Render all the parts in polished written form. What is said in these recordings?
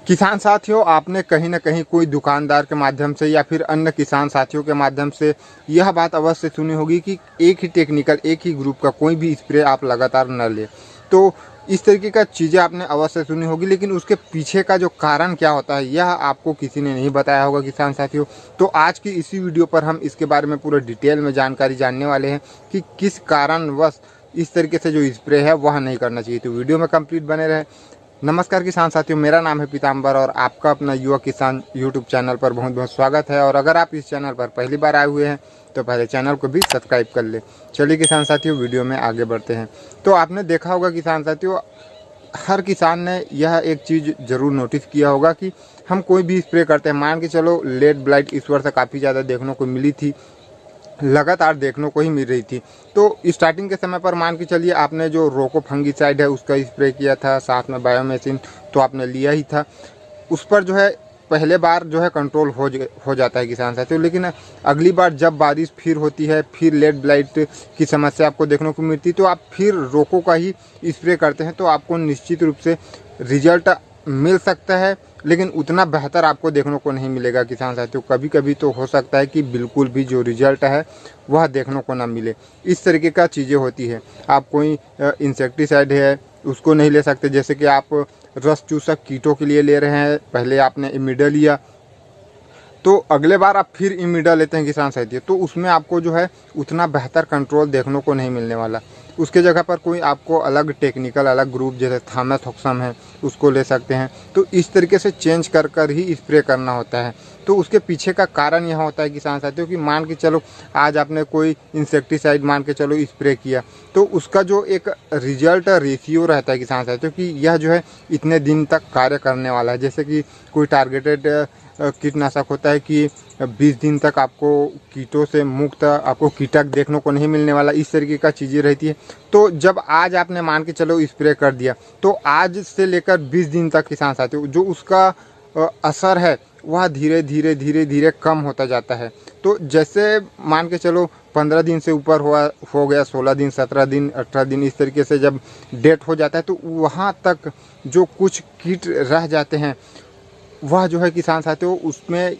किसान साथियों, आपने कहीं न कहीं कोई दुकानदार के माध्यम से या फिर अन्य किसान साथियों के माध्यम से यह बात अवश्य सुनी होगी कि एक ही टेक्निकल, एक ही ग्रुप का कोई भी स्प्रे आप लगातार न लें। तो इस तरीके का चीज़ें आपने अवश्य सुनी होगी, लेकिन उसके पीछे का जो कारण क्या होता है, यह आपको किसी ने नहीं बताया होगा किसान साथियों। तो आज की इसी वीडियो पर हम इसके बारे में पूरा डिटेल में जानकारी जानने वाले हैं कि किस कारणवश इस तरीके से जो स्प्रे है वह नहीं करना चाहिए। तो वीडियो में कंप्लीट बने रहे। नमस्कार किसान साथियों, मेरा नाम है पीताम्बर और आपका अपना युवा किसान यूट्यूब चैनल पर बहुत बहुत स्वागत है। और अगर आप इस चैनल पर पहली बार आए हुए हैं तो पहले चैनल को भी सब्सक्राइब कर ले। चलिए किसान साथियों, वीडियो में आगे बढ़ते हैं। तो आपने देखा होगा किसान साथियों, हर किसान ने यह एक चीज़ ज़रूर नोटिस किया होगा कि हम कोई भी स्प्रे करते हैं, मान के चलो लेड ब्लाइट इस वर्ष काफ़ी ज़्यादा देखने को मिली थी, लगातार देखने को ही मिल रही थी। तो स्टार्टिंग के समय पर मान के चलिए आपने जो रोको फंगीसाइड है उसका स्प्रे किया था, साथ में बायोमेसिन तो आपने लिया ही था। उस पर जो है पहले बार जो है कंट्रोल हो जाता है किसान साथियों, लेकिन अगली बार जब बारिश फिर होती है, फिर लेड ब्लाइट की समस्या आपको देखने को मिलती है, तो आप फिर रोको का ही स्प्रे करते हैं तो आपको निश्चित रूप से रिजल्ट मिल सकता है, लेकिन उतना बेहतर आपको देखने को नहीं मिलेगा किसान साथियों। कभी कभी तो हो सकता है कि बिल्कुल भी जो रिजल्ट है वह देखने को ना मिले। इस तरीके का चीज़ें होती है। आप कोई इंसेक्टिसाइड है उसको नहीं ले सकते, जैसे कि आप रस चूसक कीटों के लिए ले रहे हैं, पहले आपने इमिडा लिया तो अगले बार आप फिर इमिडा लेते हैं किसान साथियों, तो उसमें आपको जो है उतना बेहतर कंट्रोल देखने को नहीं मिलने वाला। उसके जगह पर कोई आपको अलग टेक्निकल, अलग ग्रुप जैसे थामेथॉक्सम है उसको ले सकते हैं। तो इस तरीके से चेंज कर कर ही स्प्रे करना होता है। तो उसके पीछे का कारण यह होता है किसान साथियों कि मान के चलो आज आपने कोई इंसेक्टिसाइड मान के चलो स्प्रे किया, तो उसका जो एक रिजल्ट रेशियो रहता है किसान साथियों कि यह जो है इतने दिन तक कार्य करने वाला है। जैसे कि कोई टारगेटेड कीटनाशक होता है कि 20 दिन तक आपको कीटों से मुक्त, आपको कीटक देखने को नहीं मिलने वाला, इस तरीके का चीज़ें रहती है। तो जब आज आपने मान के चलो स्प्रे कर दिया, तो आज से लेकर 20 दिन तक किसान साथियों जो उसका असर है वह धीरे धीरे धीरे धीरे कम होता जाता है। तो जैसे मान के चलो 15 दिन से ऊपर हो गया, 16 दिन, 17 दिन, 18 दिन, इस तरीके से जब डेट हो जाता है तो वहाँ तक जो कुछ कीट रह जाते हैं वह जो है किसान साथियों उसमें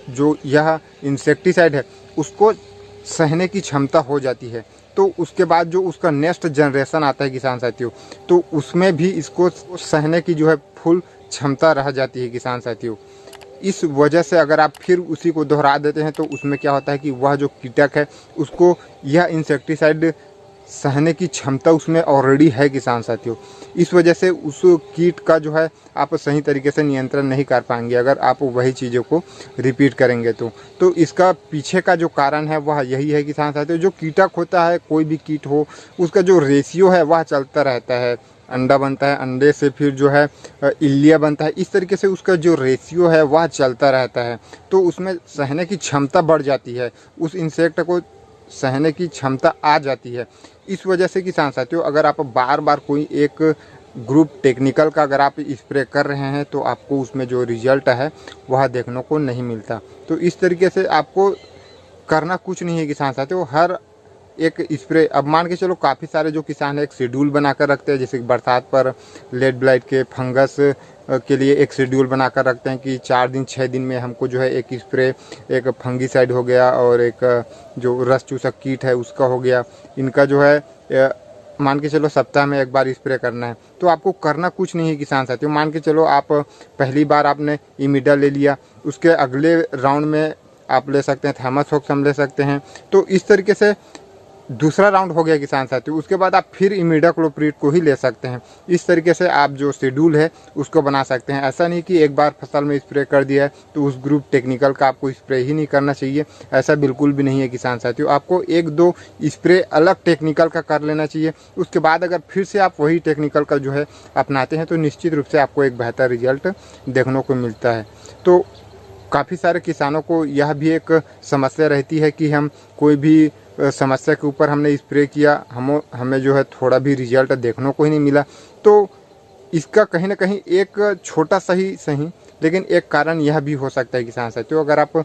जो यह इंसेक्टिसाइड है उसको सहने की क्षमता हो जाती है। तो उसके बाद जो उसका नेक्स्ट जनरेशन आता है किसान साथियों, तो उसमें भी इसको सहने की जो है फुल क्षमता रह जाती है किसान साथियों। इस वजह से अगर आप फिर उसी को दोहरा देते हैं तो उसमें क्या होता है कि वह जो कीटक है उसको यह इंसेक्टिसाइड सहने की क्षमता उसमें ऑलरेडी है किसान साथियों। इस वजह से उस कीट का जो है आप सही तरीके से नियंत्रण नहीं कर पाएंगे अगर आप वही चीज़ों को रिपीट करेंगे तो इसका पीछे का जो कारण है वह यही है किसान साथियों। जो कीटक होता है, कोई भी कीट हो, उसका जो रेशियो है वह चलता रहता है। अंडा बनता है, अंडे से फिर जो है इल्लिया बनता है, इस तरीके से उसका जो रेशियो है वह चलता रहता है। तो उसमें सहने की क्षमता बढ़ जाती है, उस इंसेक्ट को सहने की क्षमता आ जाती है। इस वजह से किसान साथियों अगर आप बार बार कोई एक ग्रुप टेक्निकल का अगर आप स्प्रे कर रहे हैं तो आपको उसमें जो रिजल्ट है वह देखने को नहीं मिलता। तो इस तरीके से आपको करना कुछ नहीं है किसान साथियों। हर एक स्प्रे, अब मान के चलो काफ़ी सारे जो किसान है एक शेड्यूल बनाकर रखते हैं, जैसे कि बरसात पर लेड ब्लाइट के फंगस के लिए एक शेड्यूल बनाकर रखते हैं कि 4 दिन 6 दिन में हमको जो है एक स्प्रे, एक फंगीसाइड हो गया और एक जो रस चूसक कीट है उसका हो गया, इनका जो है मान के चलो सप्ताह में एक बार स्प्रे करना है। तो आपको करना कुछ नहीं है किसान साथियों। मान के चलो आप पहली बार आपने इमिडा ले लिया, उसके अगले राउंड में आप ले सकते हैं थामेथॉक्सम ले सकते हैं। तो इस तरीके से दूसरा राउंड हो गया किसान साथियों, उसके बाद आप फिर इमिडाक्लोप्रिड को ही ले सकते हैं। इस तरीके से आप जो शेड्यूल है उसको बना सकते हैं। ऐसा नहीं कि एक बार फसल में स्प्रे कर दिया है तो उस ग्रुप टेक्निकल का आपको स्प्रे ही नहीं करना चाहिए, ऐसा बिल्कुल भी नहीं है किसान साथियों। आपको 1-2 स्प्रे अलग टेक्निकल का कर लेना चाहिए। उसके बाद अगर फिर से आप वही टेक्निकल का जो है अपनाते हैं तो निश्चित रूप से आपको एक बेहतर रिजल्ट देखने को मिलता है। तो काफ़ी सारे किसानों को यह भी एक समस्या रहती है कि हम कोई भी समस्या के ऊपर हमने स्प्रे किया, हमें जो है थोड़ा भी रिजल्ट देखने को ही नहीं मिला। तो इसका कहीं ना कहीं एक छोटा सा ही सही लेकिन एक कारण यह भी हो सकता है किसान साथियों, अगर आप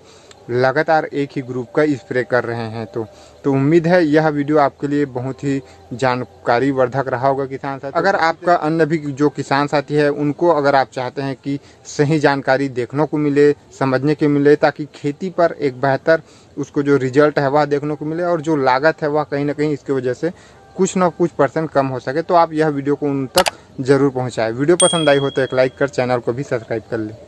लगातार एक ही ग्रुप का स्प्रे कर रहे हैं। तो उम्मीद है यह वीडियो आपके लिए बहुत ही जानकारी वर्धक रहा होगा किसान साथी। अगर आपका अन्य भी जो किसान साथी है उनको अगर आप चाहते हैं कि सही जानकारी देखने को मिले, समझने को मिले, ताकि खेती पर एक बेहतर उसको जो रिजल्ट है वह देखने को मिले और जो लागत है वह कहीं ना कहीं इसकी वजह से कुछ ना कुछ % कम हो सके, तो आप यह वीडियो को उन तक जरूर पहुँचाएँ। वीडियो पसंद आई हो तो एक लाइक कर चैनल को भी सब्सक्राइब कर लें।